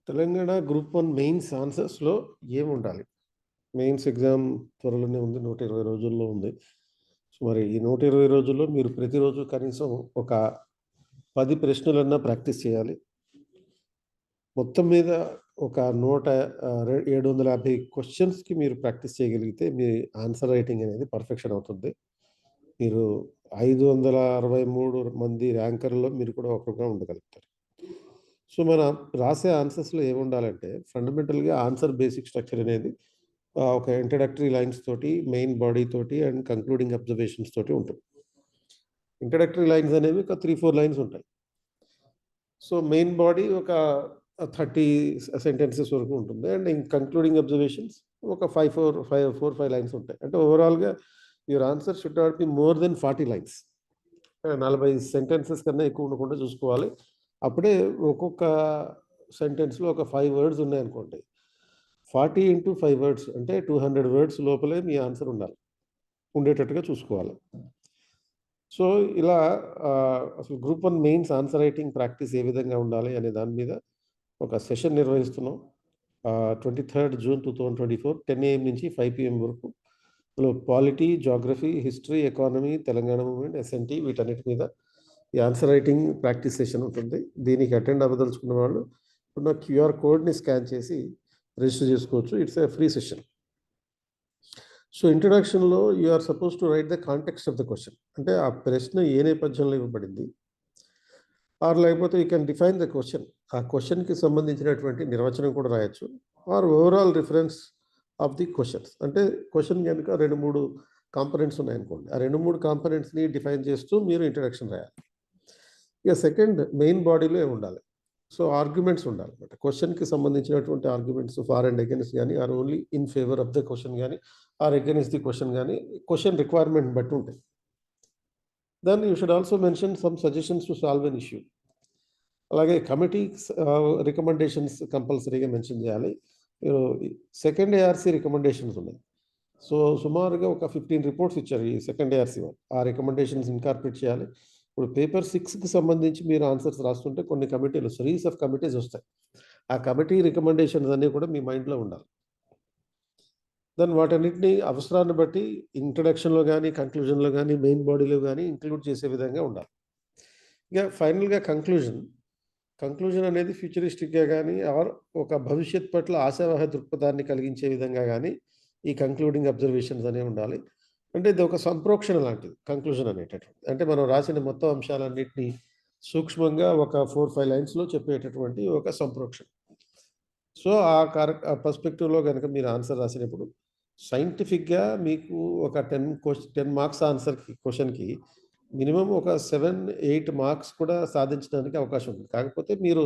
Telangana group 1 mains ఆన్సర్స్‌లో ఏముండాలి? Mains exam త్వరలోనే ఉంది. 120 రోజుల్లో ఉంది. సో, మరి ఈ 120 రోజుల్లో మీరు ప్రతిరోజు కనీసం ఒక 10 ప్రశ్నలన్నా ప్రాక్టీస్ చేయాలి. మొత్తం మీద ఒక 750 క్వెషన్స్‌కి మీరు ప్రాక్టీస్ చేయగలిగితే మీ ఆన్సర్ రైటింగ్ అనేది పర్ఫెక్షన్ అవుతుంది. మీరు 563 మంది ర్యాంకర్‌లో మీరు కూడా ఒకరుగా ఉండగలుగుతారు. సో, మన రాసే ఆన్సర్స్‌లో ఏముండాలంటే ఫండమెంటల్‌గా ఆన్సర్ బేసిక్ స్ట్రక్చర్ అనేది ఒక ఇంట్రడక్టరీ లైన్స్ తోటి, మెయిన్ బాడీ తోటి అండ్ కంక్లూడింగ్ అబ్జర్వేషన్స్ తోటి ఉంటుంది. ఇంట్రడక్టరీ లైన్స్ అనేవి ఒక 3, 4 లైన్స్ ఉంటాయి. సో, మెయిన్ బాడీ ఒక 30 సెంటెన్సెస్ వరకు ఉంటుంది. అండ్ కంక్లూడింగ్ అబ్జర్వేషన్స్ ఒక 5 లైన్స్ ఉంటాయి. అంటే ఓవరాల్‌గా your answer should not be more than 40 lines. 40 sentences కన్నా ఎక్కువ ఉండకుండా చూసుకోవాలి. అప్పుడే ఒక్కొక్క సెంటెన్స్‌లో ఒక 5 వర్డ్స్ ఉన్నాయనుకోండి. 40 ఇంటూ 5 వర్డ్స్ అంటే 200 వర్డ్స్ లోపలే మీ ఆన్సర్ ఉండాలి. ఉండేటట్టుగా చూసుకోవాలి. సో, ఇలా అసలు group 1 mains answer writing practice ఏ విధంగా ఉండాలి అనే దాని మీద ఒక సెషన్ నిర్వహిస్తున్నాం. 23 జూన్ 2024 10 AM నుంచి 5 PM వరకు. ఇందులో polity, Geography, history, economy, Telangana movement, SNT వీటన్నిటి మీద ఈ ఆన్సర్ రైటింగ్ ప్రాక్టీస్ సెషన్ ఉంటుంది. దీనికి అటెండ్ అవ్వదలుచుకున్న వాళ్ళు ఉన్న క్యూఆర్ కోడ్‌ని స్కాన్ చేసి రిజిస్టర్ చేసుకోవచ్చు. It's a free session. So, ఇంట్రడక్షన్‌లో you are supposed to write the context of the question. అంటే ఆ ప్రశ్న ఏ నేపథ్యంలో ఇవ్వబడింది. లేకపోతే you can define the question. ఆ క్వెషన్‌కి సంబంధించినటువంటి నిర్వచనం కూడా రాయొచ్చు. Overall reference of the questions. అంటే క్వెషన్ గనుక 2, 3 కాంపోనెంట్స్ ఉన్నాయనుకోండి. ఆ 2, 3 కాంపోనెంట్స్‌ని డిఫైన్ చేస్తూ మీరు ఇంట్రడక్షన్ రాయాలి. ఇక సెకండ్ మెయిన్ బాడీలో ఏముండాలి? సో, ఆర్గ్యుమెంట్స్ ఉండాలన్నమాట. క్వెషన్‌కి సంబంధించినటువంటి ఆర్గ్యుమెంట్స్ ఫార్ అండ్ అగైన్స్ట్ గాని, or only in favour of the question గాని, ఆర్ అగైన్స్ట్ ది క్వెషన్ గాని, క్వెషన్ రిక్వైర్మెంట్‌ని బట్టి ఉంటాయి. Then you should also mention some suggestions to solve an issue. అలాగే కమిటీస్ రికమెండేషన్స్ కంపల్సరీగా మెన్షన్ చేయాలి. సెకండ్ ఏఆర్‌సీ రికమెండేషన్స్ ఉన్నాయి. సో, సుమారుగా ఒక 15 రిపోర్ట్స్ ఇచ్చారు ఈ సెకండ్ ఏఆర్‌సీ వాళ్ళు. ఆ రికమెండేషన్స్ ఇన్కార్పొరేట్ చేయాలి. ఇప్పుడు పేపర్ 6కి సంబంధించి మీరు ఆన్సర్స్ రాస్తుంటే కొన్ని కమిటీలు సిరీస్ ఆఫ్ కమిటీస్ వస్తాయి. ఆ కమిటీ రికమెండేషన్స్ అన్నీ కూడా మీ మైండ్‌లో ఉండాలి. దెన్ వాటన్నిటిని అవసరాన్ని బట్టి ఇంట్రడక్షన్‌లో గాని, కంక్లూజన్‌లో గాని, మెయిన్ బాడీలో గాని ఇంక్లూడ్ చేసే విధంగా ఉండాలి. ఇక ఫైనల్‌గా కంక్లూజన్ అనేది ఫ్యూచరిస్టిక్‌గా గాని, ఒక భవిష్యత్ పట్ల ఆశావహ దృక్పథాన్ని కలిగించే విధంగా గాని, ఈ కంక్లూడింగ్ అబ్జర్వేషన్స్ అనేవి ఉండాలి. అంటే ఇది ఒక సంప్రోక్షణ లాంటిది కంక్లూజన్ అనేటటువంటిది. అంటే మనం రాసిన మొత్తం అంశాలన్నిటిని సూక్ష్మంగా ఒక 4, 5 లైన్స్‌లో చెప్పేటటువంటి ఒక సంప్రోక్షణ. సో, ఆ పర్స్పెక్టివ్‌లో గనక మీరు ఆన్సర్ రాసినప్పుడు సైంటిఫిక్‌గా మీకు ఒక 10 మార్క్స్ క్వెషన్‌కి మినిమమ్ ఒక 7, 8 మార్క్స్ కూడా సాధించడానికి అవకాశం ఉంది. కాకపోతే మీరు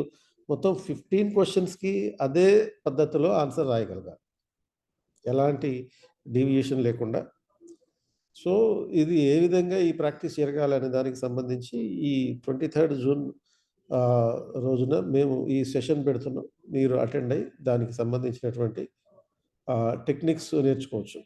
మొత్తం 15 క్వెషన్స్‌కి అదే పద్ధతిలో ఆన్సర్ రాయగలగాలి. ఎలాంటి డీవియేషన్ లేకుండా. సో, ఇది ఏ విధంగా ఈ ప్రాక్టీస్ జరగాలనే దానికి సంబంధించి ఈ 23 జూన్ ఆహ్, రోజున మేము ఈ సెషన్ పెడుతున్నాం. మీరు అటెండ్ అయ్యి దానికి సంబంధించినటువంటి టెక్నిక్స్ నేర్చుకోవచ్చు.